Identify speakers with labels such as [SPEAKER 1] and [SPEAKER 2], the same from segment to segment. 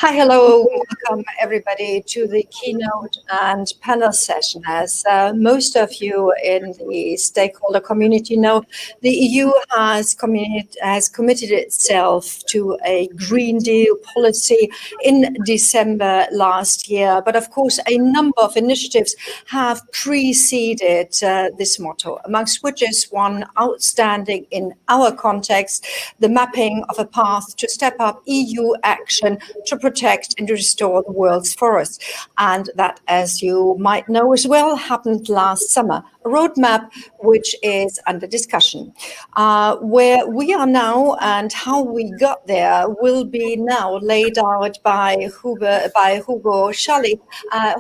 [SPEAKER 1] Hi, hello, welcome everybody to the keynote and panel session. As most of you in the stakeholder community know, the EU has committed itself to a Green Deal policy in December last year. But of course, a number of initiatives have preceded this motto, amongst which is one outstanding in our context, the mapping of a path to step up EU action to protect and restore the world's forests. And that, as you might know as well, happened last summer. A roadmap which is under discussion. Where we are now and how we got there will be now laid out by Hugo Schalli.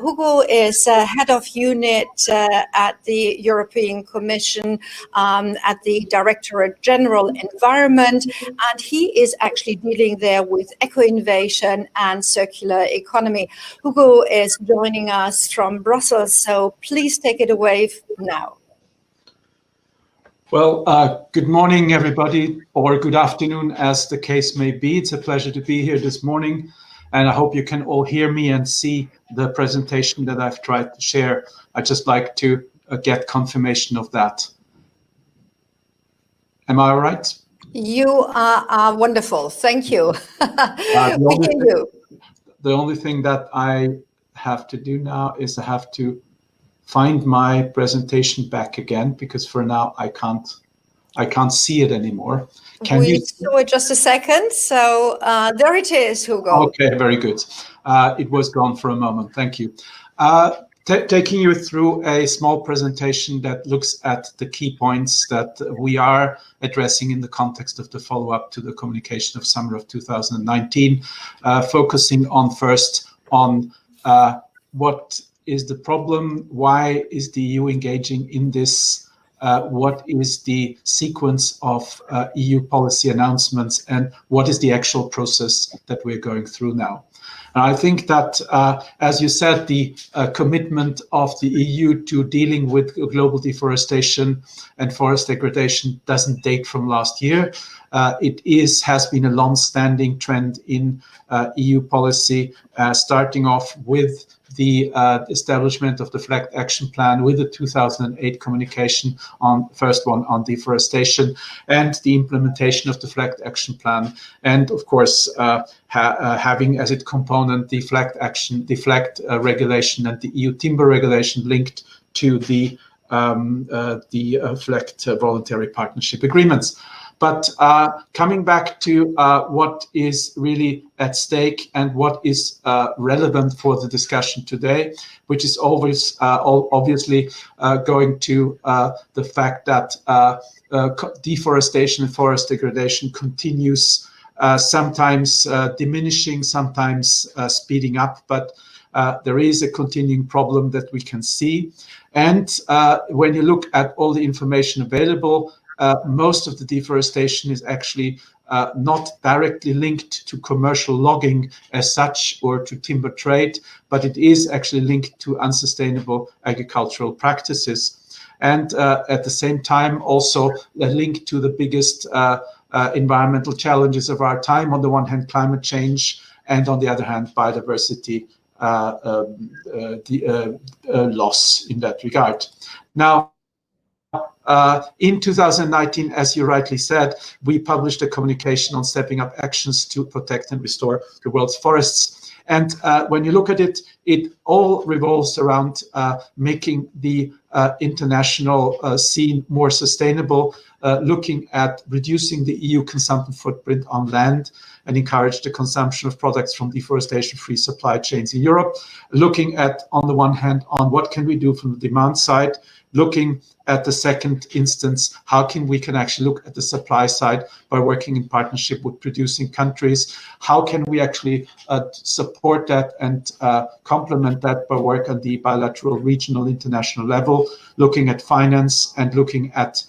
[SPEAKER 1] Hugo is head of unit at the European Commission at the Directorate General Environment, and he is actually dealing there with eco-innovation and circular economy. Hugo is joining us from Brussels, so please take it away now.
[SPEAKER 2] Well, good morning, everybody, or good afternoon, as the case may be. It's a pleasure to be here this morning, and I hope you can all hear me and see the presentation that I've tried to share. I'd just like to get confirmation of that. Am I all right?
[SPEAKER 1] You are wonderful. Thank you. We hear you.
[SPEAKER 2] The only thing that I have to do now is I have to find my presentation back again, because for now I can't see it anymore.
[SPEAKER 1] Can you saw it just a second? So there it is, Hugo.
[SPEAKER 2] Okay, very good. It was gone for a moment. Thank you. Taking you through a small presentation that looks at the key points that we are addressing in the context of the follow-up to the communication of summer of 2019, focusing first on what is the problem, why is the EU engaging in this, what is the sequence of EU policy announcements, and what is the actual process that we're going through now. And I think that, as you said, the commitment of the EU to dealing with global deforestation and forest degradation doesn't date from last year. It has been a long-standing trend in EU policy, starting off with the establishment of the FLEGT action plan, with the 2008 communication first one on deforestation, and the implementation of the FLEGT action plan, and of course having as its component the FLEGT regulation and the EU timber regulation linked to the FLEGT voluntary partnership agreements. But coming back to what is really at stake and what is relevant for the discussion today, which is always obviously going to the fact that deforestation and forest degradation continues, sometimes diminishing, sometimes speeding up, but there is a continuing problem that we can see. And when you look at all the information available, most of the deforestation is actually not directly linked to commercial logging as such or to timber trade, but it is actually linked to unsustainable agricultural practices. And at the same time, also a link to the biggest environmental challenges of our time. On the one hand, climate change, and on the other hand, biodiversity loss in that regard. Now, in 2019, as you rightly said, we published a communication on stepping up actions to protect and restore the world's forests. And when you look at it, it all revolves around making the international scene more sustainable, looking at reducing the EU consumption footprint on land, and encourage the consumption of products from deforestation-free supply chains in Europe, looking at, on the one hand, on what can we do from the demand side, looking at the second instance, how we can actually look at the supply side by working in partnership with producing countries. How can we actually support that and complement that by work on the bilateral, regional, international level, looking at finance and looking at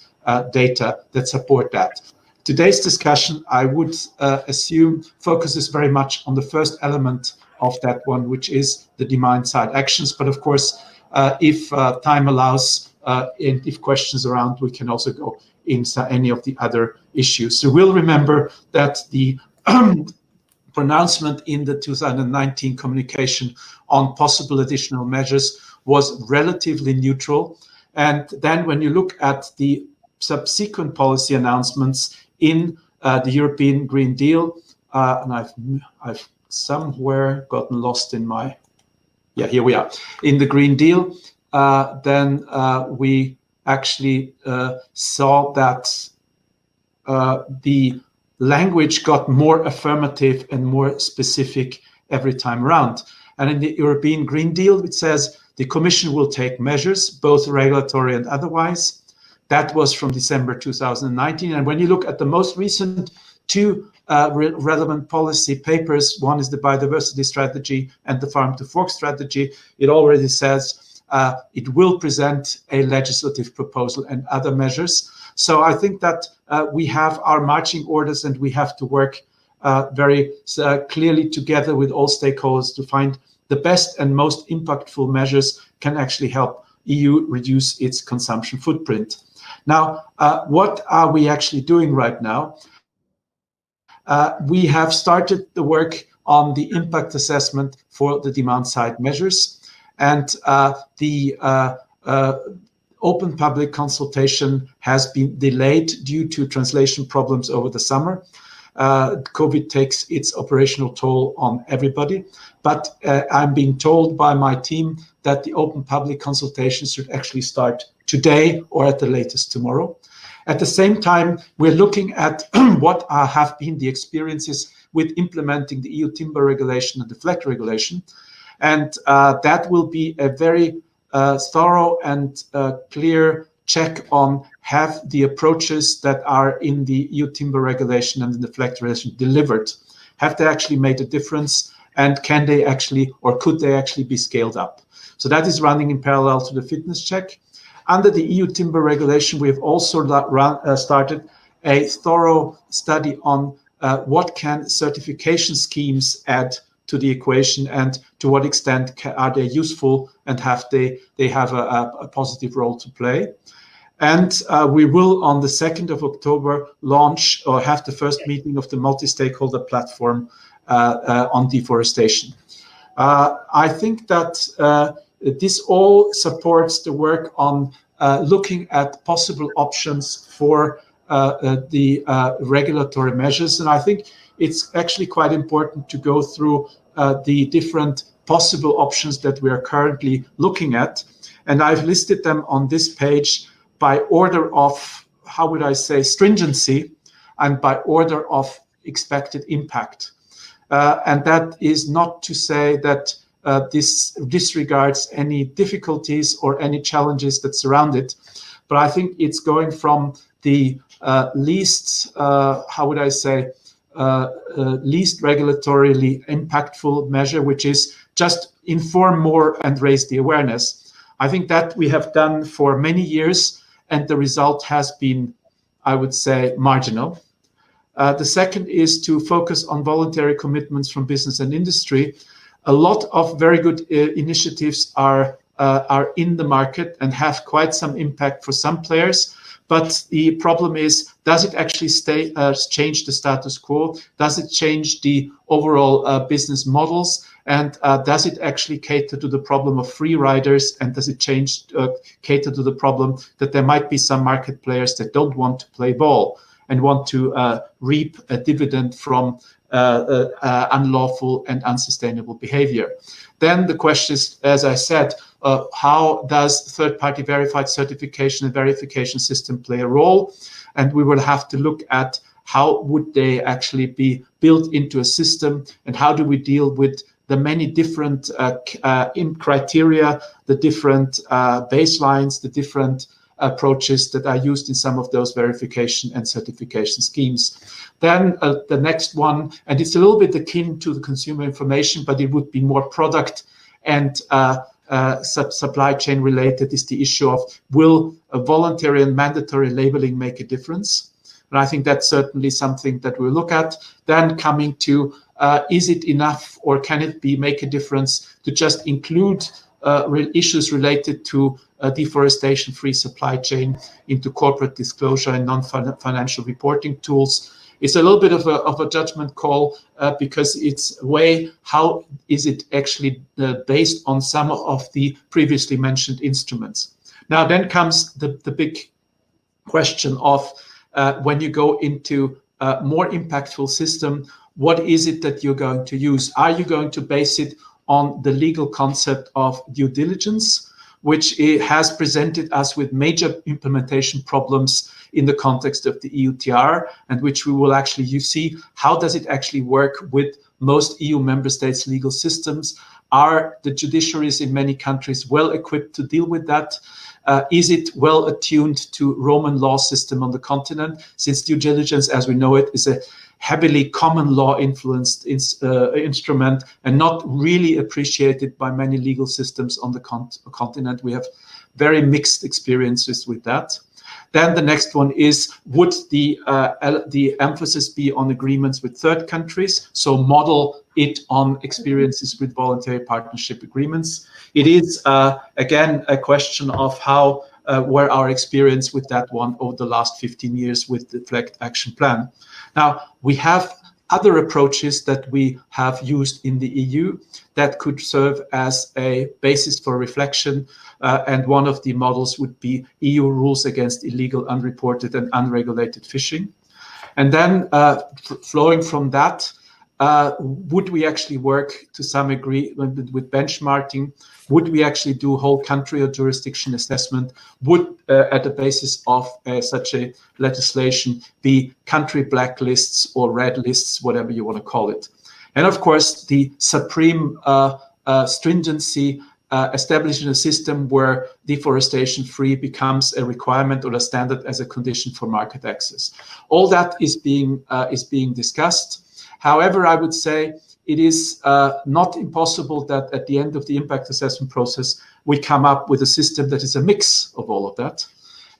[SPEAKER 2] data that support that. Today's discussion, I would assume, focuses very much on the first element of that one, which is the demand side actions. But of course, if time allows, and if questions around, we can also go into any of the other issues. So we'll remember that the pronouncement in the 2019 communication on possible additional measures was relatively neutral. And then when you look at the subsequent policy announcements in the European Green Deal, and I've somewhere gotten lost in my, yeah, here we are, in the Green Deal, then we actually saw that the language got more affirmative and more specific every time around. And in the European Green Deal, it says the Commission will take measures, both regulatory and otherwise. That was from December 2019. And when you look at the most recent two relevant policy papers, one is the biodiversity strategy and the farm to fork strategy, it already says it will present a legislative proposal and other measures. So I think that we have our marching orders, and we have to work very clearly together with all stakeholders to find the best and most impactful measures can actually help EU reduce its consumption footprint. Now, what are we actually doing right now? We have started the work on the impact assessment for the demand side measures, and the open public consultation has been delayed due to translation problems over the summer. COVID takes its operational toll on everybody, but I'm being told by my team that the open public consultation should actually start today or at the latest tomorrow. At the same time, we're looking at what have been the experiences with implementing the EU timber regulation and the FLEGT regulation. And that will be a very thorough and clear check on have the approaches that are in the EU timber regulation and in the FLEGT regulation delivered. Have they actually made a difference? And can they actually, or could they actually be scaled up? So that is running in parallel to the fitness check. Under the EU timber regulation, we have also started a thorough study on what can certification schemes add to the equation, and to what extent are they useful, and have they have a positive role to play. And we will, on the 2nd of October, launch or have the first meeting of the multi-stakeholder platform on deforestation. I think that this all supports the work on looking at possible options for the regulatory measures. And I think it's actually quite important to go through the different possible options that we are currently looking at. And I've listed them on this page by order of, how would I say, stringency, and by order of expected impact. And that is not to say that this disregards any difficulties or any challenges that surround it, but I think it's going from the least, how would I say, least regulatorily impactful measure, which is just inform more and raise the awareness. I think that we have done for many years, and the result has been, I would say, marginal. The second is to focus on voluntary commitments from business and industry. A lot of very good initiatives are in the market and have quite some impact for some players. But the problem is, does it actually change the status quo? Does it change the overall business models? And does it actually cater to the problem of free riders? And does it cater to the problem that there might be some market players that don't want to play ball and want to reap a dividend from unlawful and unsustainable behavior? Then the question is, as I said, how does third-party verified certification and verification system play a role? And we will have to look at how would they actually be built into a system, and how do we deal with the many different criteria, the different baselines, the different approaches that are used in some of those verification and certification schemes. Then the next one, and it's a little bit akin to the consumer information, but it would be more product and supply chain related, is the issue of, will a voluntary and mandatory labeling make a difference? And I think that's certainly something that we'll look at. Then coming to, is it enough, or can it make a difference to just include issues related to deforestation-free supply chain into corporate disclosure and non-financial reporting tools? It's a little bit of a judgment call because it's a way, how is it actually based on some of the previously mentioned instruments. Now then comes the big question of when you go into a more impactful system, what is it that you're going to use? Are you going to base it on the legal concept of due diligence, which has presented us with major implementation problems in the context of the EUTR, and which we will actually see how does it actually work with most EU member states' legal systems? Are the judiciaries in many countries well equipped to deal with that? Is it well attuned to Roman law system on the continent? Since due diligence, as we know it, is a heavily common law influenced instrument and not really appreciated by many legal systems on the continent. We have very mixed experiences with that. Then the next one is, would the emphasis be on agreements with third countries? So model it on experiences with voluntary partnership agreements. It is, again, a question of how were our experience with that one over the last 15 years with the FLEGT action plan. Now, we have other approaches that we have used in the EU that could serve as a basis for reflection. And one of the models would be EU rules against illegal, unreported and unregulated fishing. And then flowing from that, would we actually work to some degree with benchmarking? Would we actually do whole country or jurisdiction assessment? Would, at the basis of such a legislation, be country blacklists or red lists, whatever you want to call it? And of course, the supreme stringency, establishing a system where deforestation-free becomes a requirement or a standard as a condition for market access. All that is being discussed. However, I would say it is not impossible that at the end of the impact assessment process, we come up with a system that is a mix of all of that.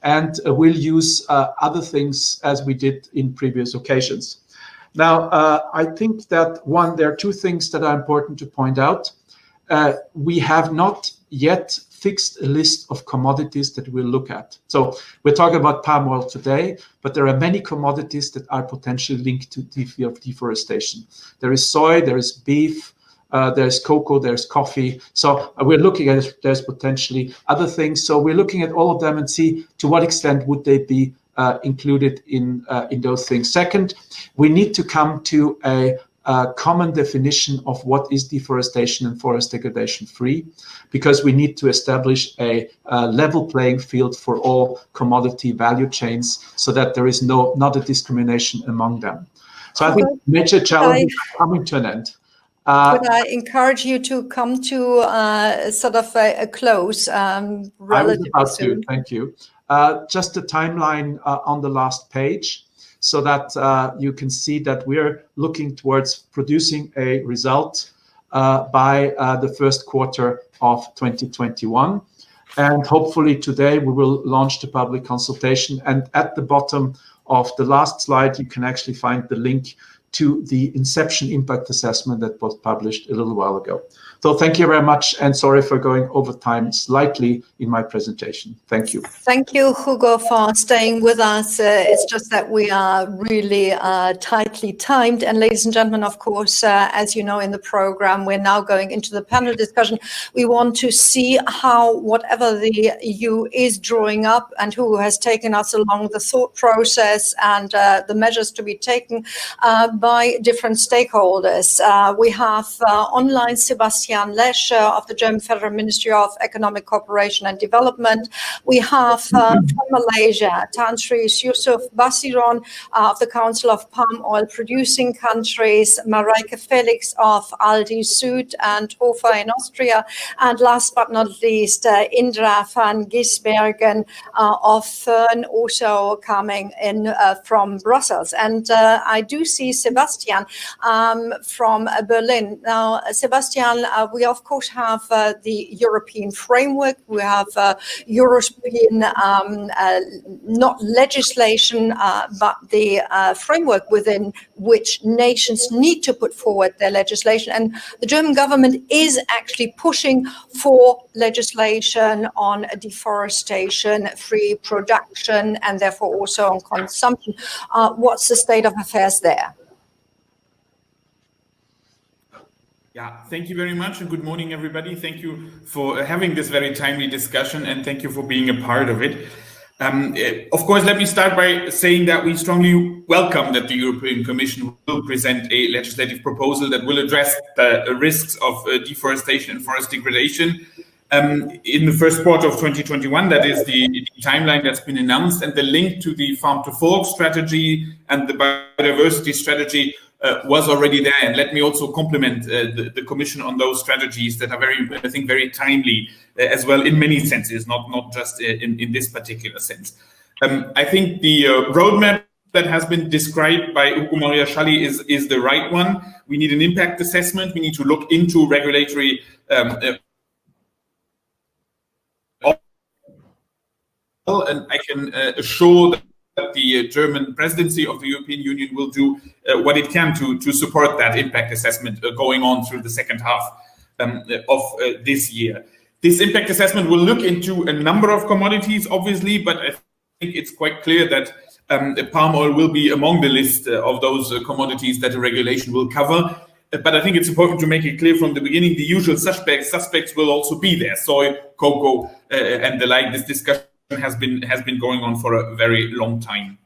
[SPEAKER 2] And we'll use other things as we did in previous occasions. Now, I think that there are two things that are important to point out. We have not yet fixed a list of commodities that we'll look at. So we're talking about palm oil today, but there are many commodities that are potentially linked to deforestation. There is soy, there is beef, there's cocoa, there's coffee. So we're looking at it, there's potentially other things. So we're looking at all of them and see to what extent would they be included in those things. Second, we need to come to a common definition of what is deforestation and forest degradation free, because we need to establish a level playing field for all commodity value chains so that there is not a discrimination among them. So I think major challenges are coming to an end.
[SPEAKER 1] Could I encourage you to come to sort of a close relatively soon?
[SPEAKER 2] Thank you. Just a timeline on the last page, so that you can see that we're looking towards producing a result by the first quarter of 2021. And hopefully today we will launch the public consultation. And at the bottom of the last slide, you can actually find the link to the Inception impact assessment that was published a little while ago. So thank you very much, and sorry for going over time slightly in my presentation. Thank you.
[SPEAKER 1] Thank you, Hugo, for staying with us. It's just that we are really tightly timed. And ladies and gentlemen, of course, as you know, in the program, we're now going into the panel discussion. We want to see how whatever the EU is drawing up and who has taken us along the thought process and the measures to be taken by different stakeholders. We have online Sebastian Lesch of the German Federal Ministry of Economic Cooperation and Development. We have from Malaysia, Tan Sri Yusuf Basiron of the Council of Palm Oil Producing Countries, Mareike Felix of Aldi Süd and Hofer in Austria, and last but not least, Indra van Gisbergen of Fern, also coming in from Brussels. And I do see Sebastian from Berlin. Now, Sebastian, we of course have the European framework. We have European, not legislation, but the framework within which nations need to put forward their legislation. And the German government is actually pushing for legislation on deforestation, free production, and therefore also on consumption. What's the state of affairs there?
[SPEAKER 3] Yeah, thank you very much, and good morning, everybody. Thank you for having this very timely discussion, and thank you for being a part of it. Of course, let me start by saying that we strongly welcome that the European Commission will present a legislative proposal that will address the risks of deforestation and forest degradation in the first quarter of 2021. That is the timeline that's been announced, and the link to the Farm to Fork strategy and the biodiversity strategy was already there. And let me also compliment the Commission on those strategies that are very timely as well in many senses, not just in this particular sense. I think the roadmap that has been described by Ugo Maria Schalli is the right one. We need an impact assessment. We need to look into regulatory and I can assure that the German presidency of the European Union will do what it can to support that impact assessment going on through the second half of this year. This impact assessment will look into a number of commodities, obviously, but I think it's quite clear that palm oil will be among the list of those commodities that the regulation will cover. But I think it's important to make it clear from the beginning, the usual suspects will also be there: soy, cocoa, and the like. This discussion has been going on for a very long time.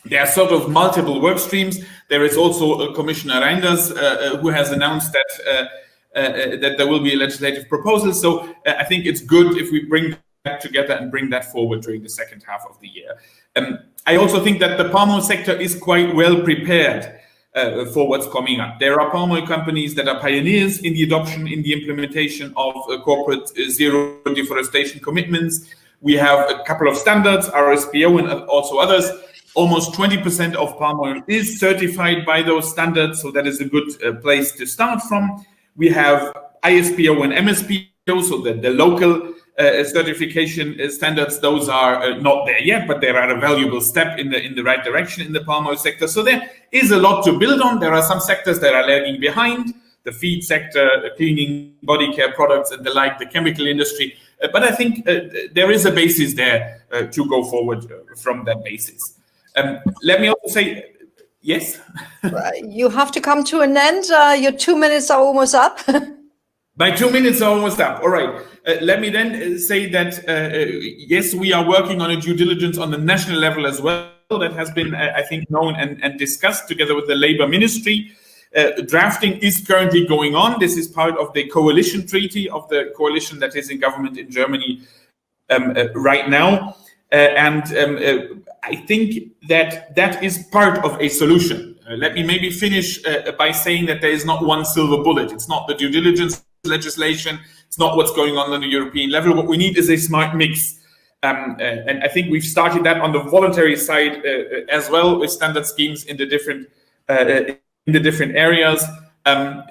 [SPEAKER 3] There are sort of multiple work streams. There is also Commissioner Reinders who has announced that there will be a legislative proposal. So I think it's good if we bring that together and bring that forward during the second half of the year. I also think that the palm oil sector is quite well prepared for what's coming up. There are palm oil companies that are pioneers in the adoption, in the implementation of corporate zero deforestation commitments. We have a couple of standards, RSPO and also others. Almost 20% of palm oil is certified by those standards, so that is a good place to start from. We have ISPO and MSPO, so the local certification standards. Those are not there yet, but they are a valuable step in the right direction in the palm oil sector. So there is a lot to build on. There are some sectors that are lagging behind: the feed sector, the cleaning, body care products, and the like, the chemical industry. But I think there is a basis there to go forward from that basis. Let me also say, yes?
[SPEAKER 1] You have to come to an end. Your 2 minutes are almost up.
[SPEAKER 3] My 2 minutes are almost up. All right. Let me then say that, yes, we are working on a due diligence on the national level as well. That has been, I think, known and discussed together with the Labour Ministry. Drafting is currently going on. This is part of the coalition treaty of the coalition that is in government in Germany right now. I think that is part of a solution. Let me maybe finish by saying that there is not one silver bullet. It's not the due diligence legislation. It's not what's going on the European level. What we need is a smart mix. And I think we've started that on the voluntary side as well, with standard schemes in the different areas.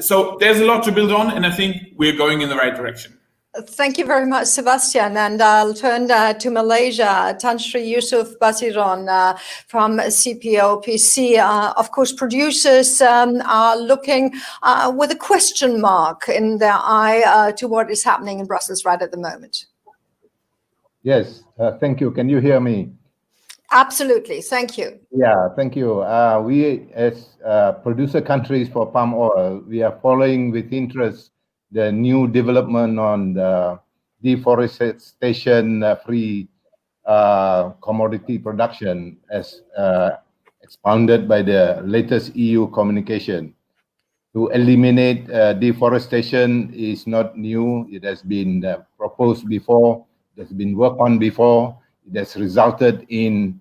[SPEAKER 3] So there's a lot to build on, and I think we're going in the right direction.
[SPEAKER 1] Thank you very much, Sebastian. And I'll turn to Malaysia. Tan Sri Yusuf Basiron from CPOPC. Of course, producers are looking with a question mark in their eye to what is happening in Brussels right at the moment.
[SPEAKER 4] Yes, thank you. Can you hear me?
[SPEAKER 1] Absolutely. Thank you.
[SPEAKER 4] Yeah, thank you. We, as producer countries for palm oil, we are following with interest the new development on the deforestation-free commodity production as expounded by the latest EU communication. To eliminate deforestation is not new. It has been proposed before. It has been worked on before. It has resulted in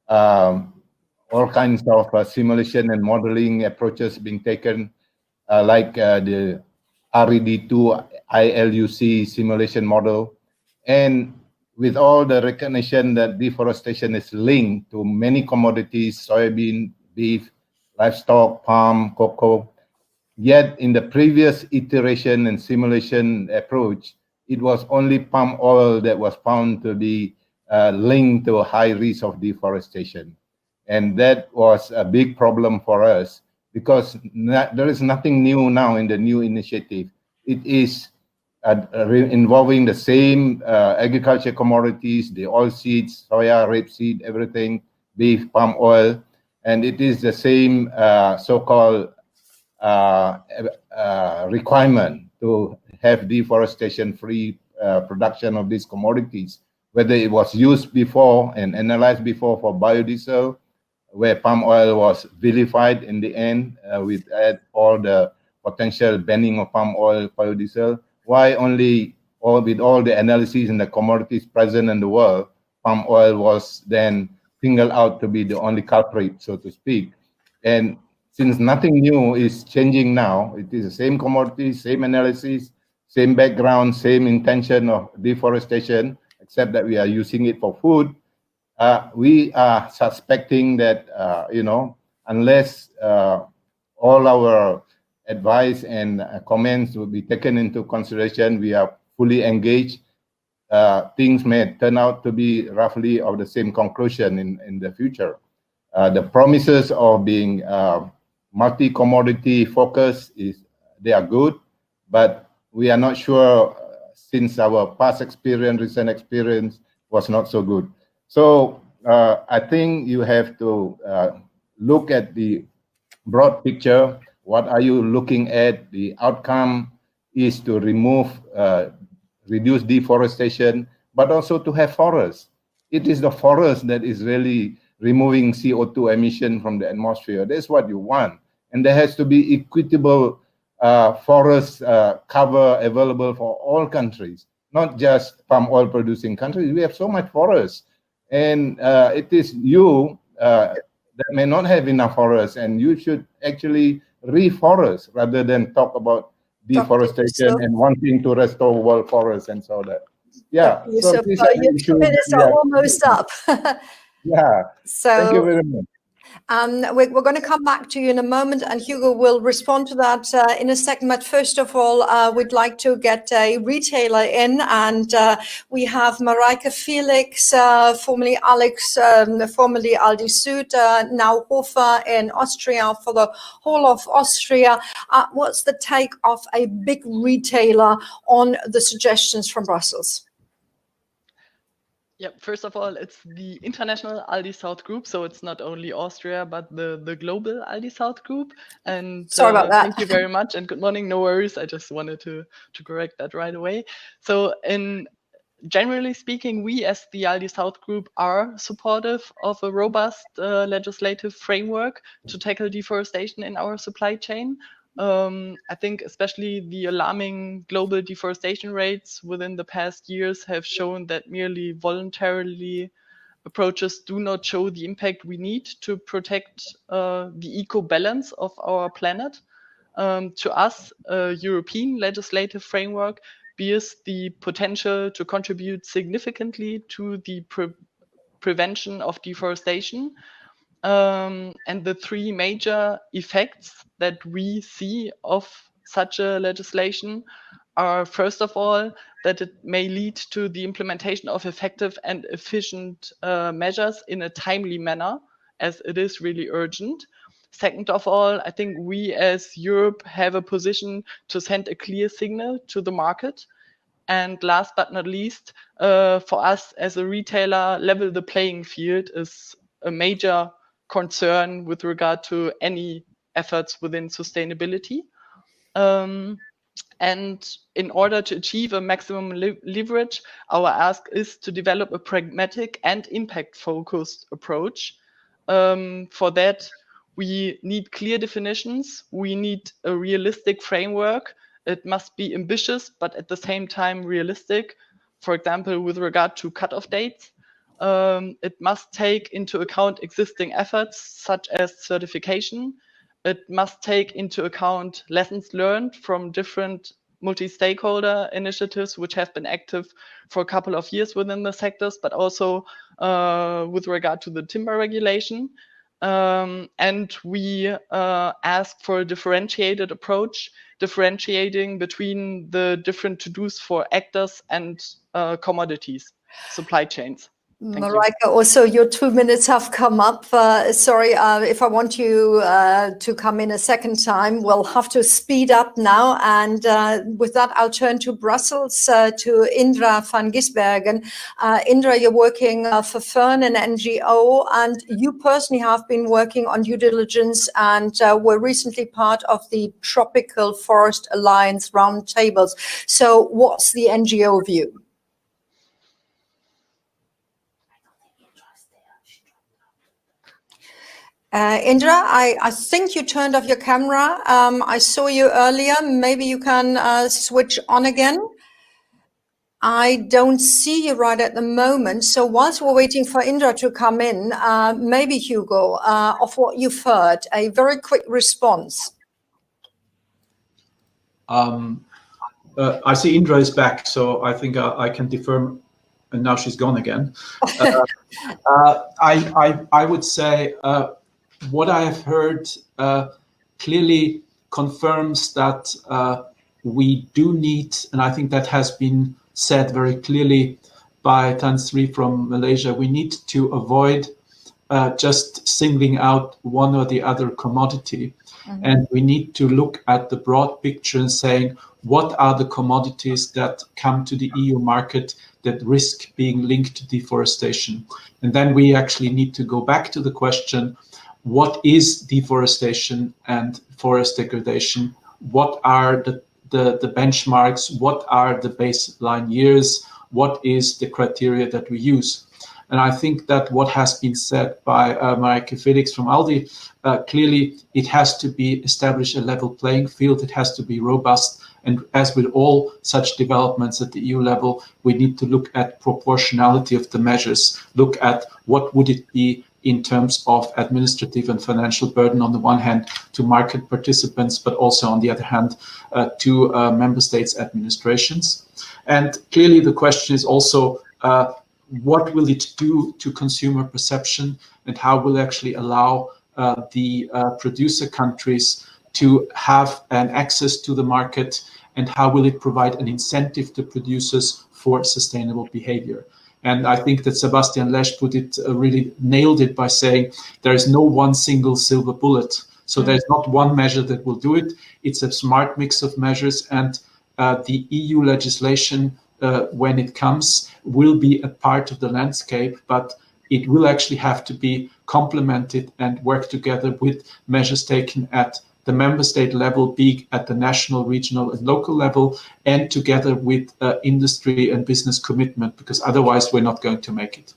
[SPEAKER 4] all kinds of simulation and modeling approaches being taken, like the RED2 ILUC simulation model. And with all the recognition that deforestation is linked to many commodities, soybean, beef, livestock, palm, cocoa. Yet in the previous iteration and simulation approach, it was only palm oil that was found to be linked to a high risk of deforestation. And that was a big problem for us because there is nothing new now in the new initiative. It is involving the same agriculture commodities, the oilseeds, soya, rapeseed, everything, beef, palm oil, and it is the same so-called requirement to have deforestation-free production of these commodities, whether it was used before and analyzed before for biodiesel, where palm oil was vilified in the end with all the potential banning of palm oil, biodiesel. Why only, or with all the analyses and the commodities present in the world, palm oil was then singled out to be the only culprit, so to speak. And since nothing new is changing now, it is the same commodity, same analysis, same background, same intention of deforestation, except that we are using it for food. We are suspecting that, unless all our advice and comments will be taken into consideration, we are fully engaged, things may turn out to be roughly of the same conclusion in the future. The promises of being multi-commodity focus they are good, but we are not sure since our past experience, recent experience was not so good. So I think you have to look at the broad picture. What are you looking at? The outcome is to reduce deforestation, but also to have forests. It is the forest that is really removing CO2 emission from the atmosphere. That's what you want. And there has to be equitable forest cover available for all countries, not just palm oil producing countries. We have so much forest. And it is you that may not have enough forest, and you should actually reforest rather than talk about deforestation and wanting to restore world forests and so that. Yeah.
[SPEAKER 1] So your 2 minutes are almost up.
[SPEAKER 4] Yeah. So thank you very much.
[SPEAKER 1] We're going to come back to you in a moment, and Hugo will respond to that in a second. But first of all, we'd like to get a retailer in, and we have Mareike Felix, formerly Alex, formerly Aldi Süd, now Hofer in Austria for the whole of Austria. What's the take of a big retailer on the suggestions from Brussels?
[SPEAKER 5] Yeah, first of all, it's the international Aldi South Group, so it's not only Austria, but the global Aldi South Group. And
[SPEAKER 1] sorry about that.
[SPEAKER 5] Thank you very much, and good morning. No worries. I just wanted to correct that right away. So, generally speaking, we as the Aldi South Group are supportive of a robust legislative framework to tackle deforestation in our supply chain. I think especially the alarming global deforestation rates within the past years have shown that merely voluntarily approaches do not show the impact we need to protect the eco balance of our planet. To us, a European legislative framework bears the potential to contribute significantly to the prevention of deforestation. And the three major effects that we see of such a legislation are, first of all, that it may lead to the implementation of effective and efficient measures in a timely manner, as it is really urgent. Second of all, I think we as Europe have a position to send a clear signal to the market. And last but not least, for us as a retailer, level the playing field is a major concern with regard to any efforts within sustainability. And in order to achieve a maximum leverage, our ask is to develop a pragmatic and impact-focused approach. For that, we need clear definitions. We need a realistic framework. It must be ambitious, but at the same time realistic. For example, with regard to cutoff dates. It must take into account existing efforts such as certification. It must take into account lessons learned from different multi-stakeholder initiatives which have been active for a couple of years within the sectors, but also with regard to the timber regulation. and we ask for a differentiated approach, differentiating between the different to-dos for actors and commodities, supply chains.
[SPEAKER 1] Marijke, also your 2 minutes have come up. Sorry, if I want you to come in a second time, we'll have to speed up now. And with that, I'll turn to Brussels, to Indra van Gisbergen. Indra, you're working for Fern, an NGO, and you personally have been working on due diligence and were recently part of the Tropical Forest Alliance roundtables. So what's the NGO view? Indra, I think you turned off your camera. I saw you earlier. Maybe you can switch on again. I don't see you right at the moment. So whilst we're waiting for Indra to come in, maybe Hugo, of what you've heard, a very quick response.
[SPEAKER 2] I see Indra is back, so I think I can defer, and now she's gone again. I would say what I have heard clearly confirms that we do need, and I think that has been said very clearly by Tan Sri from Malaysia, we need to avoid just singling out one or the other commodity. Mm-hmm. And we need to look at the broad picture and saying, what are the commodities that come to the EU market that risk being linked to deforestation? And then we actually need to go back to the question, what is deforestation and forest degradation? What are the benchmarks? What are the baseline years? What is the criteria that we use? And I think that what has been said by Marijke Felix from Aldi, clearly it has to be established a level playing field. It has to be robust. And as with all such developments at the EU level, we need to look at proportionality of the measures, look at what would it be in terms of administrative and financial burden on the one hand to market participants, but also on the other hand to member states' administrations. And clearly the question is also, what will it do to consumer perception, and how will it actually allow the producer countries to have an access to the market, and how will it provide an incentive to producers for sustainable behavior? And I think that Sebastian Lesch put it, really nailed it by saying there is no one single silver bullet. So there's not one measure that will do it. It's a smart mix of measures, and the EU legislation, when it comes, will be a part of the landscape, but it will actually have to be complemented and work together with measures taken at the member state level, be it at the national, regional, and local level, and together with industry and business commitment, because otherwise we're not going to make it.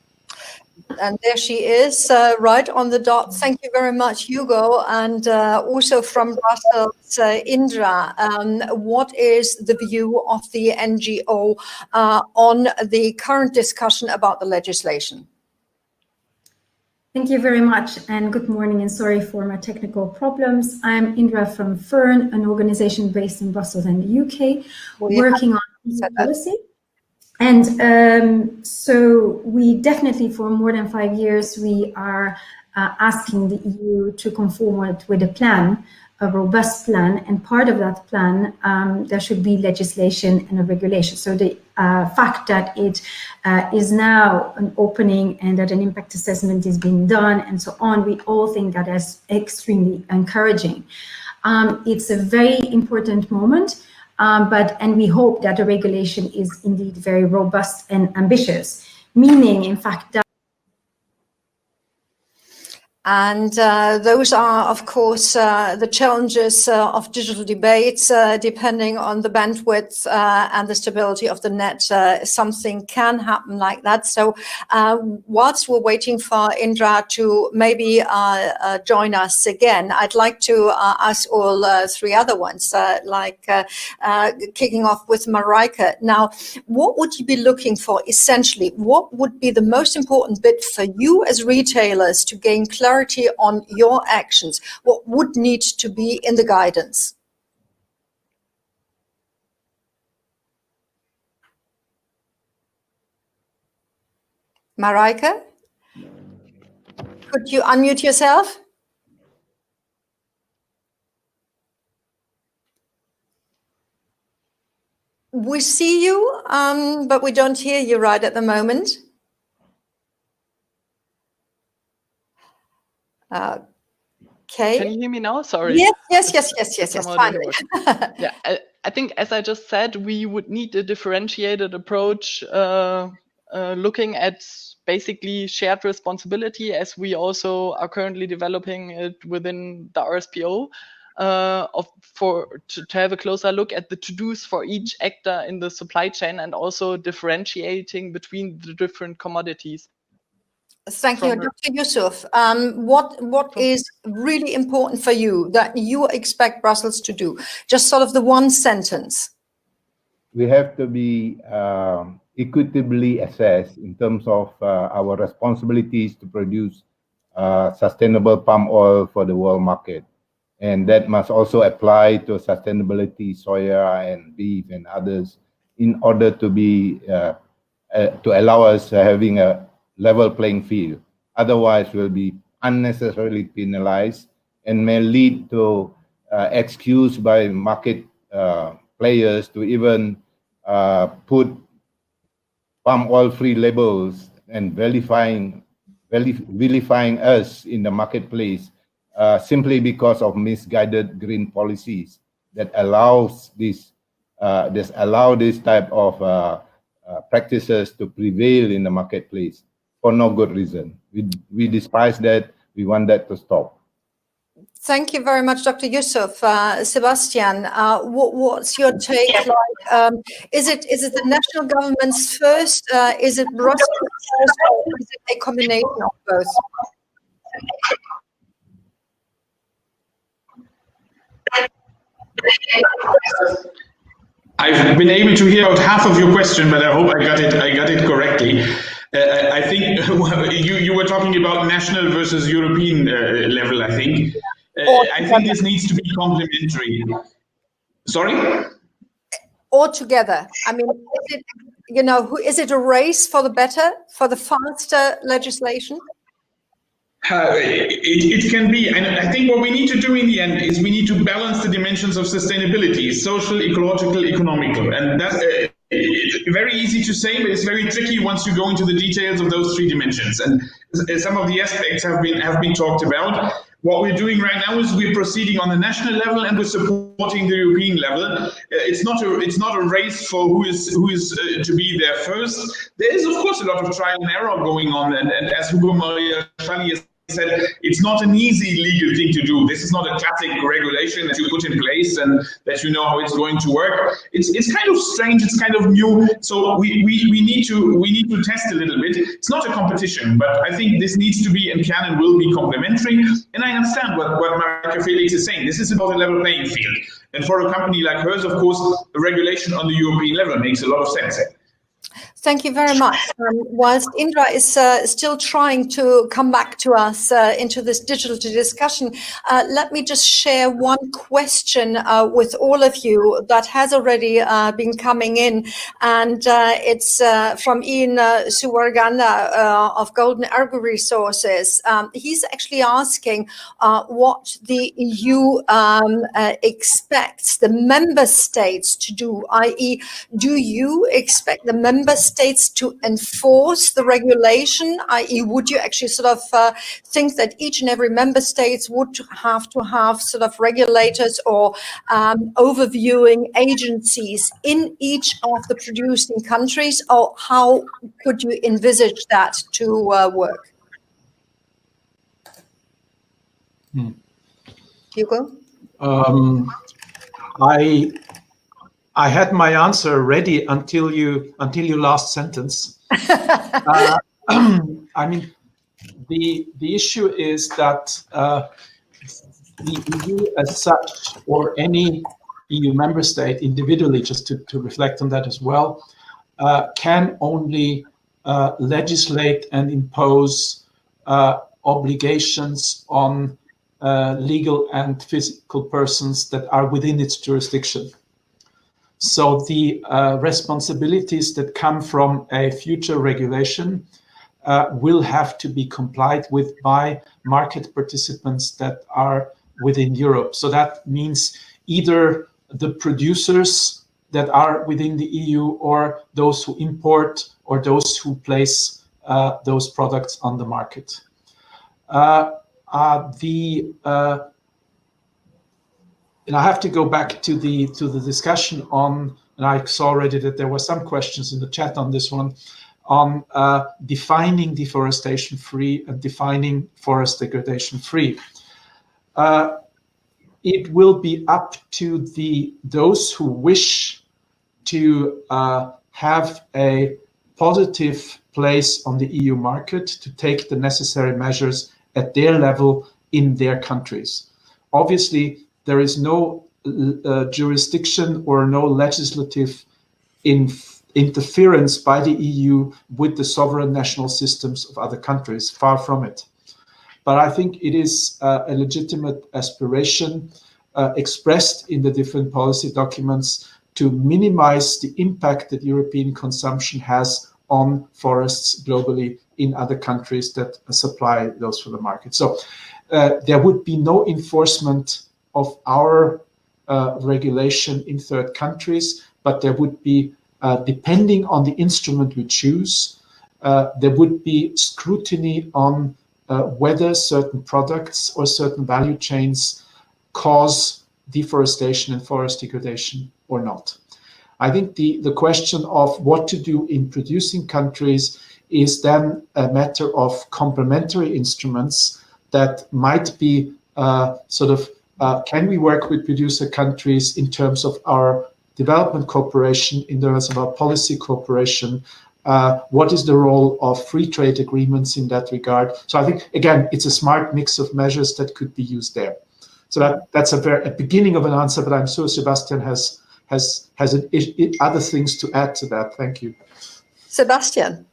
[SPEAKER 1] And there she is, right on the dot. Thank you very much, Hugo. And also from Brussels, Indra, what is the view of the NGO on the current discussion about the legislation?
[SPEAKER 6] Thank you very much, and good morning, and sorry for my technical problems. I'm Indra from Fern, an organization based in Brussels and the UK, working on policy. And so we definitely, for more than 5 years, we are asking the EU to conform with a plan, a robust plan, and part of that plan, there should be legislation and a regulation. So the fact that it is now an opening and that an impact assessment is being done and so on, we all think that is extremely encouraging. It's a very important moment, and we hope that the regulation is indeed very robust and ambitious, meaning, in fact, that.
[SPEAKER 1] And those are, of course, the challenges of digital debates, depending on the bandwidth and the stability of the net. Something can happen like that. So whilst we're waiting for Indra to maybe join us again, I'd like to ask all three other ones, kicking off with Marijke. Now, what would you be looking for essentially? What would be the most important bit for you as retailers to gain clarity on your actions? What would need to be in the guidance? Marijke? could you unmute yourself? We see you, but we don't hear you right at the moment. Okay.
[SPEAKER 5] Can you hear me now? Sorry.
[SPEAKER 1] Yes. Finally.
[SPEAKER 5] Yeah, I think, as I just said, we would need a differentiated approach, looking at basically shared responsibility, as we also are currently developing it within the RSPO, to have a closer look at the to-dos for each actor in the supply chain, and also differentiating between the different commodities.
[SPEAKER 1] Thank you, Dr. Yusuf. What is really important for you that you expect Brussels to do? Just sort of the one sentence.
[SPEAKER 4] We have to be equitably assessed in terms of our responsibilities to produce sustainable palm oil for the world market. And that must also apply to sustainability, soya and beef and others, in order to be to allow us having a level playing field. Otherwise, we'll be unnecessarily penalized and may lead to excuse by market players to even put palm oil-free labels and vilifying us in the marketplace simply because of misguided green policies that allows this type of practices to prevail in the marketplace for no good reason. We despise that. We want that to stop.
[SPEAKER 1] Thank you very much, Dr. Yusuf. Sebastian, what's your take like? Is it the national governments first? Is it Brussels first, or is it a combination of both?
[SPEAKER 3] I've been able to hear out half of your question, but I hope I got it correctly. I think you were talking about national versus European level, I think. I think this needs to be complementary. Sorry?
[SPEAKER 1] All together. I mean, is it a race for the better, for the faster legislation?
[SPEAKER 3] It can be, and I think what we need to do in the end is we need to balance the dimensions of sustainability: social, ecological, economical, and that's very easy to say, but it's very tricky once you go into the details of those three dimensions. And some of the aspects have been talked about. What we're doing right now is we're proceeding on the national level and we're supporting the European level. It's not a race for who is to be there first. There is, of course, a lot of trial and error going on, and as Hugo Maria Schani said, it's not an easy legal thing to do. This is not a classic regulation that you put in place and that you know how it's going to work. It's kind of strange. It's kind of new. So we need to test a little bit. It's not a competition, but I think this needs to be and can and will be complementary. And I understand what Marika Felix is saying. This is about a level playing field. And for a company like hers, of course, a regulation on the European level makes a lot of sense.
[SPEAKER 1] Thank you very much. Whilst Indra is still trying to come back to us into this digital discussion, let me just share one question with all of you that has already been coming in, and it's from Ian Suwarganda of Golden Argo Resources. He's actually asking what the EU expects the member states to do, i.e., do you expect the member states to enforce the regulation, i.e. would you actually sort of think that each and every member state would have to have sort of regulators or overviewing agencies in each of the producing countries, or how could you envisage that to work? Hugo?
[SPEAKER 2] I had my answer ready until your last sentence. I mean, the issue is that the EU as such, or any EU member state individually, just to reflect on that as well, can only legislate and impose obligations on legal and physical persons that are within its jurisdiction. So the responsibilities that come from a future regulation will have to be complied with by market participants that are within Europe. So that means either the producers that are within the EU or those who import or those who place those products on the market. And I have to go back to the discussion on, and I saw already that there were some questions in the chat on this one, on defining deforestation free and defining forest degradation free. It will be up to those who wish to have a positive place on the EU market to take the necessary measures at their level in their countries. Obviously, there is no jurisdiction or no legislative interference by the EU with the sovereign national systems of other countries, far from it. But I think it is a legitimate aspiration expressed in the different policy documents to minimize the impact that European consumption has on forests globally in other countries that supply those for the market. So there would be no enforcement of our regulation in third countries, but there would be, depending on the instrument we choose, there would be scrutiny on whether certain products or certain value chains cause deforestation and forest degradation or not. I think the question of what to do in producing countries is then a matter of complementary instruments that might be can we work with producer countries in terms of our development cooperation, in terms of our policy cooperation? What is the role of free trade agreements in that regard? So I think, again, it's a smart mix of measures that could be used there. So that's a beginning of an answer, but I'm sure Sebastian has other things to add to that. Thank you.
[SPEAKER 1] Sebastian.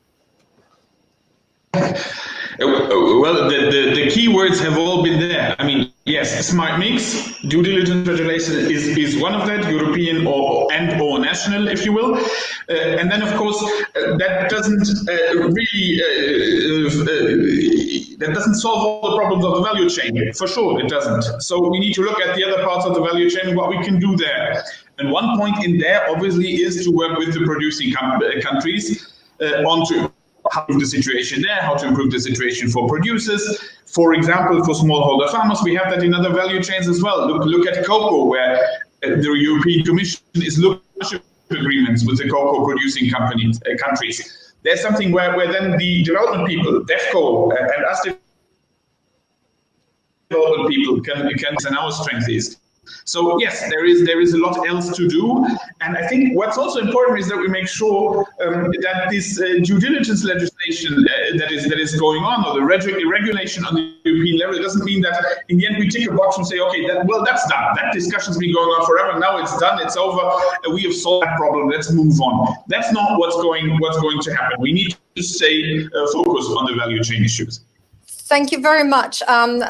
[SPEAKER 3] Well, the key words have all been there. I mean, yes, smart mix, due diligence regulation is one of that, European or national, if you will. And then, of course, that doesn't that doesn't solve all the problems of the value chain. For sure, it doesn't. So we need to look at the other parts of the value chain and what we can do there. And one point in there, obviously, is to work with the producing countries on to how to improve the situation there, how to improve the situation for producers. For example, for smallholder farmers, we have that in other value chains as well. Look at cocoa, where the European Commission is looking at agreements with the cocoa producing countries. There's something where then the development people, DEFCO, and us development people can and our strength is. So yes, there is a lot else to do, and I think what's also important is that we make sure that this due diligence legislation that is going on, or the regulation on the European level, it doesn't mean that in the end we tick a box and say, okay, that's done. That discussion's been going on forever. Now it's done. It's over. We have solved that problem. Let's move on. That's not what's going to happen. We need to stay focused on the value chain issues.
[SPEAKER 1] Thank you very much.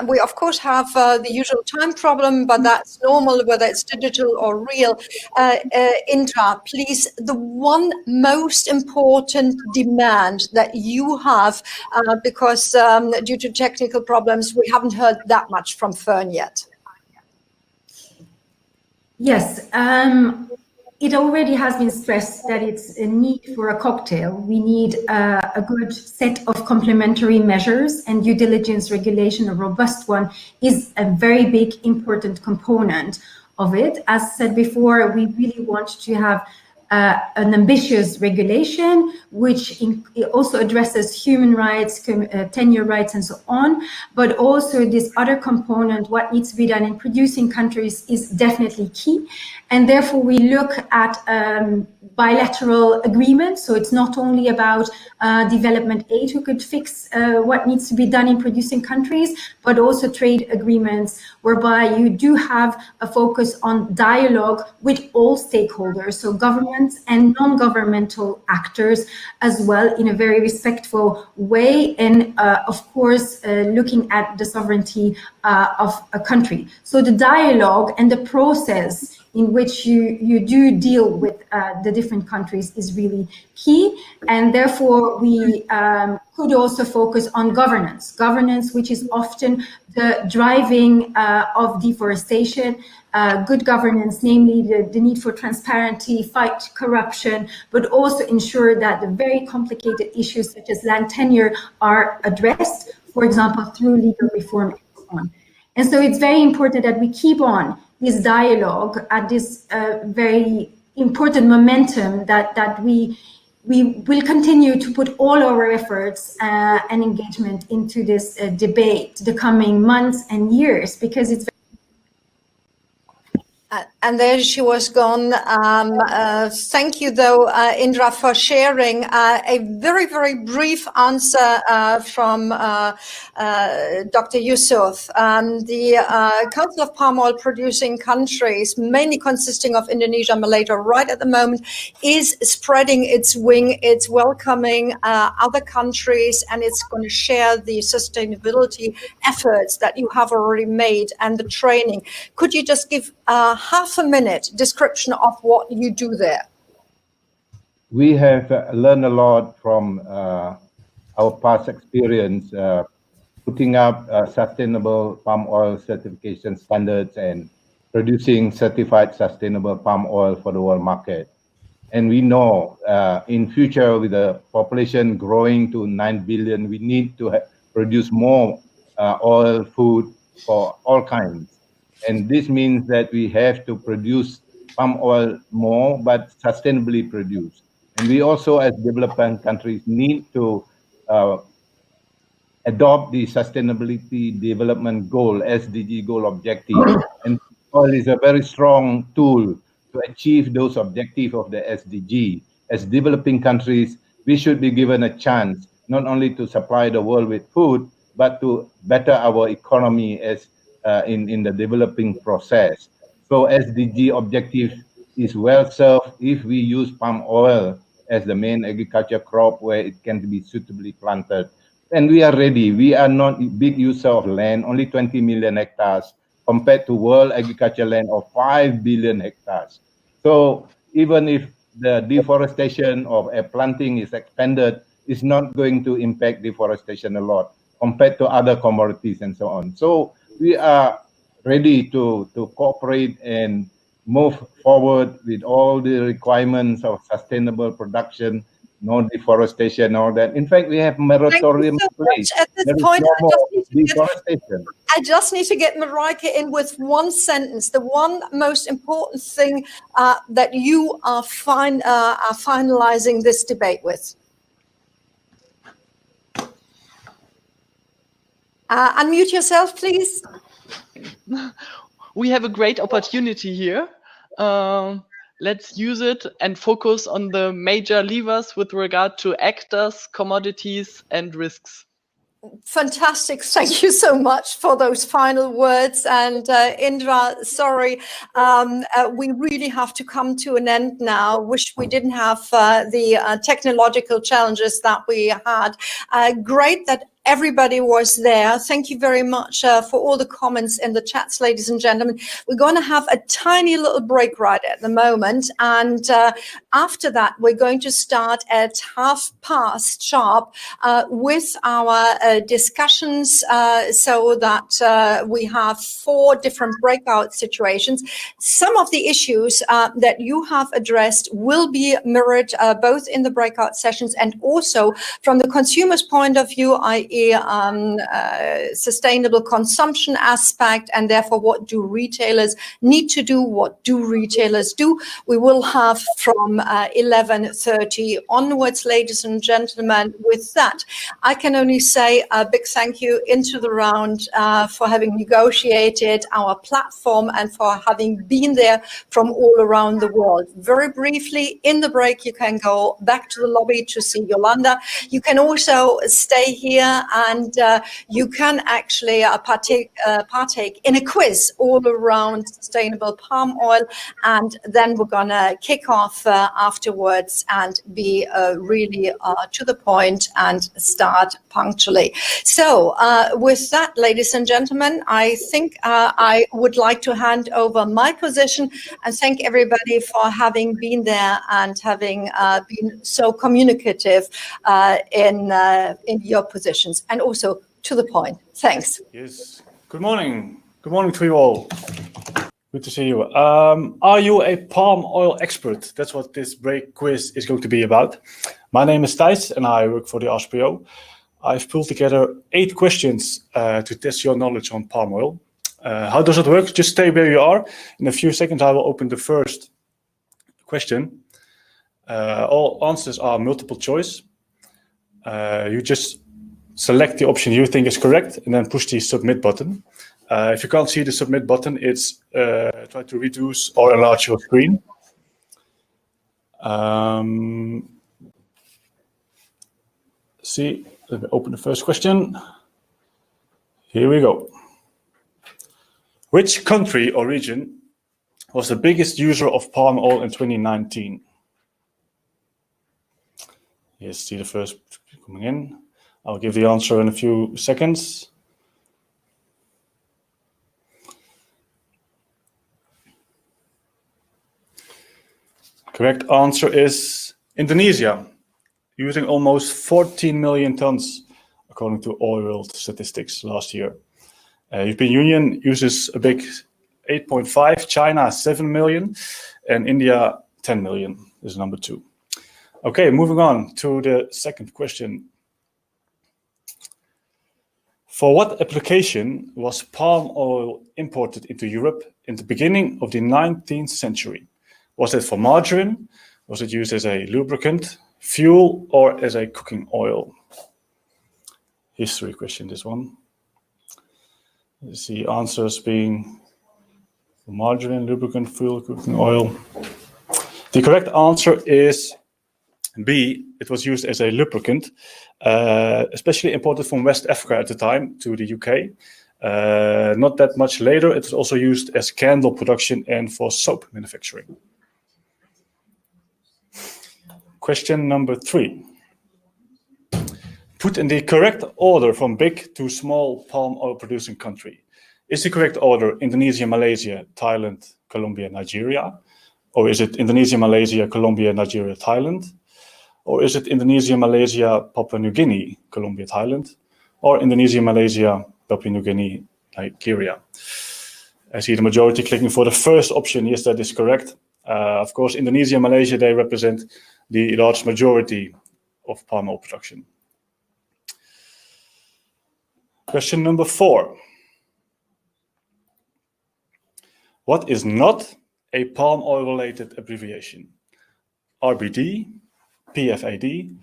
[SPEAKER 1] We, of course, have the usual time problem, but that's normal, whether it's digital or real. Indra, please, the one most important demand that you have, because due to technical problems, we haven't heard that much from Fern yet.
[SPEAKER 6] Yes. It already has been stressed that it's a need for a cocktail. We need a good set of complementary measures, and due diligence regulation, a robust one, is a very big, important component of it. As said before, we really want to have an ambitious regulation, which also addresses human rights, tenure rights, and so on. But also this other component, what needs to be done in producing countries, is definitely key. And therefore, we look at bilateral agreements. So it's not only about development aid who could fix what needs to be done in producing countries, but also trade agreements whereby you do have a focus on dialogue with all stakeholders, so governments and non-governmental actors as well, in a very respectful way, and of course looking at the sovereignty of a country. So the dialogue and the process in which you do deal with the different countries is really key. And therefore, we could also focus on governance, which is often the driving of deforestation. Good governance, namely the need for transparency, fight corruption, but also ensure that the very complicated issues such as land tenure are addressed, for example, through legal reform and so on. And so it's very important that we keep on this dialogue at this very important momentum that we will continue to put all our efforts and engagement into this debate the coming months and years, because it's
[SPEAKER 1] and there she was gone. Thank you, though, Indra, for sharing a very, very brief answer from Dr. Yusuf. The Council of Palm Oil Producing Countries, mainly consisting of Indonesia and Malaysia, right at the moment, is spreading its wing. It's welcoming other countries, and it's going to share the sustainability efforts that you have already made and the training. Could you just give half a minute description of what you do there?
[SPEAKER 4] We have learned a lot from our past experience putting up sustainable palm oil certification standards and producing certified sustainable palm oil for the world market. And we know in future, with the population growing to 9 billion, we need to produce more oil, food for all kinds. And this means that we have to produce palm oil more, but sustainably produced. And we also, as developing countries, need to adopt the Sustainability Development Goal, SDG goal objective. And oil is a very strong tool to achieve those objectives of the SDG. As developing countries, we should be given a chance not only to supply the world with food, but to better our economy as in the developing process. So SDG objective is well served if we use palm oil as the main agriculture crop where it can be suitably planted. And we are ready. We are not a big user of land, only 20 million hectares compared to world agriculture land of 5 billion hectares. So even if the deforestation of a planting is expanded, it's not going to impact deforestation a lot compared to other commodities and so on. So we are ready to cooperate and move forward with all the requirements of sustainable production, no deforestation, all that. In fact, we have moratorium in place.
[SPEAKER 1] At this point,
[SPEAKER 4] deforestation.
[SPEAKER 1] I just need to get Marijke in with one sentence. The one most important thing that you are finalizing this debate with. Unmute yourself, please.
[SPEAKER 5] We have a great opportunity here. Let's use it and focus on the major levers with regard to actors, commodities, and risks.
[SPEAKER 1] Fantastic. Thank you so much for those final words. And Indra, sorry, we really have to come to an end now. Wish we didn't have the technological challenges that we had. Great that everybody was there. Thank you very much for all the comments in the chats, ladies and gentlemen. We're going to have a tiny little break right at the moment. And after that, we're going to start at past sharp with our discussions so that we have 4 different breakout situations. Some of the issues that you have addressed will be mirrored both in the breakout sessions and also from the consumer's point of view, i.e. Sustainable consumption aspect, and therefore what do retailers need to do, what do retailers do. We will have from 11:30 onwards, ladies and gentlemen. With that, I can only say a big thank you into the round for having negotiated our platform and for having been there from all around the world. Very briefly, in the break, you can go back to the lobby to see Yolanda. You can also stay here and you can actually partake in a quiz all around sustainable palm oil, and then we're gonna kick off afterwards and be really to the point and start punctually. So with that, ladies and gentlemen, I think I would like to hand over my position and thank everybody for having been there and having been so communicative in your positions, and also to the point. Thanks.
[SPEAKER 7] Yes. Good morning. Good morning to you all. Good to see you. Are you a palm oil expert? That's what this break quiz is going to be about. My name is Thijs and I work for the RSPO. I've pulled together 8 questions to test your knowledge on palm oil. How does it work? Just stay where you are. In a few seconds, I will open the first question. All answers are multiple choice. You just select the option you think is correct and then push the submit button. If you can't see the submit button, it's try to reduce or enlarge your screen. Let me open the first question. Here we go. Which country or region was the biggest user of palm oil in 2019? Yes, see the first coming in. I'll give the answer in a few seconds. Correct answer is Indonesia, using almost 14 million tons, according to oil statistics last year. European Union uses a big 8.5, China 7 million, and India 10 million is number 2. Okay, moving on to the second question. For what application was palm oil imported into Europe in the beginning of the 19th century? Was it for margarine? Was it used as a lubricant, fuel, or as a cooking oil? History question, this one. You see answers being margarine, lubricant, fuel, cooking oil. The correct answer is B. It was used as a lubricant, especially imported from West Africa at the time to the UK. Not that much later, it was also used as candle production and for soap manufacturing. Question number 3. Put in the correct order from big to small palm oil producing country. Is the correct order Indonesia, Malaysia, Thailand, Colombia, Nigeria? Or is it Indonesia, Malaysia, Colombia, Nigeria, Thailand? Or is it Indonesia, Malaysia, Papua New Guinea, Colombia, Thailand? Or Indonesia, Malaysia, Papua New Guinea, Nigeria? I see the majority clicking for the first option. Yes, that is correct. Of course, Indonesia and Malaysia, they represent the large majority of palm oil production. Question number 4. What is not a palm oil related abbreviation? RBD, PFAD,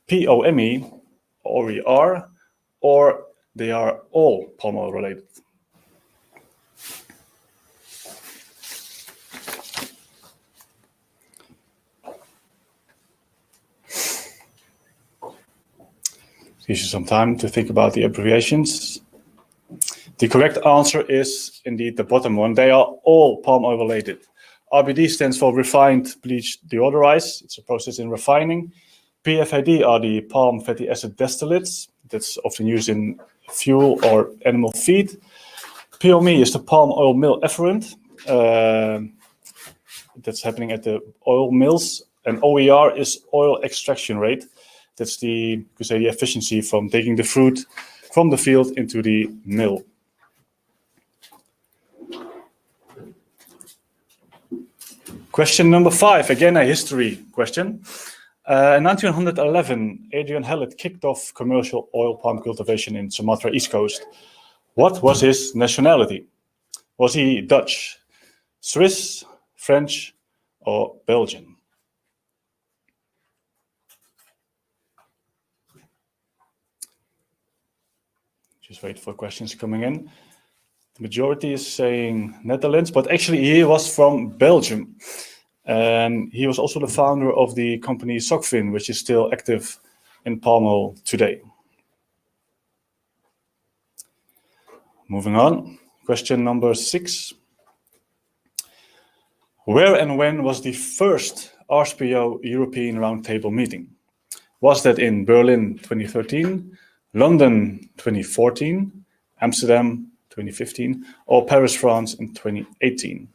[SPEAKER 7] POME, OER, or they are all palm oil related? Gives you some time to think about the abbreviations. The correct answer is indeed the bottom one. They are all palm oil related. RBD stands for refined, bleached, deodorized. It's a process in refining. PFAD are the palm fatty acid distillates. That's often used in fuel or animal feed. POME is the palm oil mill effluent. That's happening at the oil mills. And OER is oil extraction rate. That's the efficiency from taking the fruit from the field into the mill. Question number 5, again a history question. In 1911, Adrian Hallett kicked off commercial oil palm cultivation in Sumatra East Coast. What was his nationality? Was he Dutch, Swiss, French, or Belgian? Just wait for questions coming in. The majority is saying Netherlands, but actually he was from Belgium. And he was also the founder of the company Sokvin, which is still active in palm oil today. Moving on, question number 6. Where and when was the first RSPO European Roundtable meeting? Was that in Berlin 2013, London 2014, Amsterdam 2015, or Paris, France in 2018?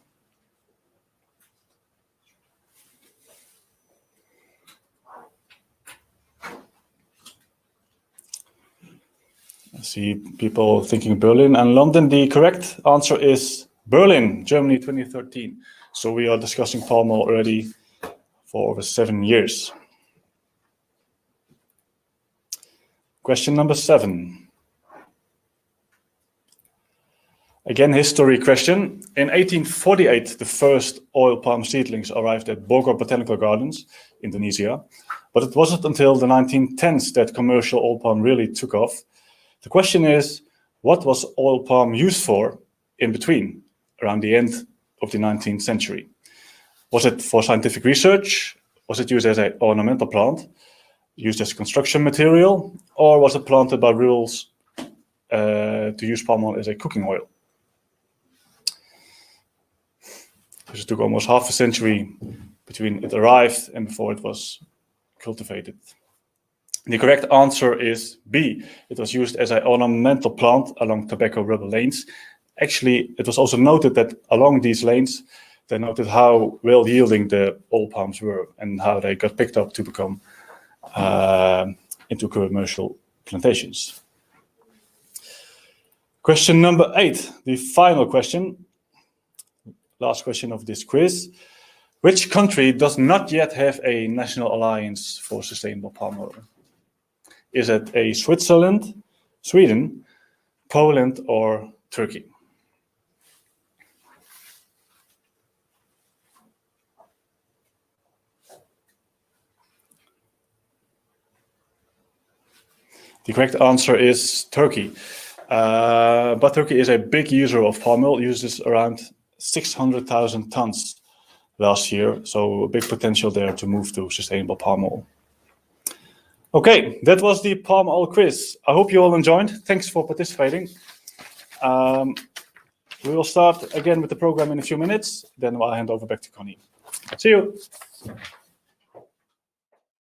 [SPEAKER 7] I see people thinking Berlin and London. The correct answer is Berlin, Germany 2013. So we are discussing palm oil already for over 7 years. Question number 7. Again, history question. In 1848, the first oil palm seedlings arrived at Bogor Botanical Gardens, Indonesia. But it wasn't until the 1910s that commercial oil palm really took off. The question is, what was oil palm used for in between, around the end of the 19th century? Was it for scientific research? Was it used as an ornamental plant, used as construction material, or was it planted by rurals to use palm oil as a cooking oil? It took almost half a century between it arrived and before it was cultivated. The correct answer is B. It was used as an ornamental plant along tobacco rubber lanes. Actually, it was also noted that along these lanes, they noted how well yielding the oil palms were and how they got picked up to become into commercial plantations. Question number 8, the final question, last question of this quiz. Which country does not yet have a national alliance for sustainable palm oil? Is it A, Switzerland, Sweden, Poland, or Turkey? The correct answer is Turkey. But Turkey is a big user of palm oil, uses around 600,000 tons last year. So a big potential there to move to sustainable palm oil. Okay, that was the palm oil quiz. I hope you all enjoyed. Thanks for participating. We will start again with the program in a few minutes. Then I'll hand over back to Connie. See you.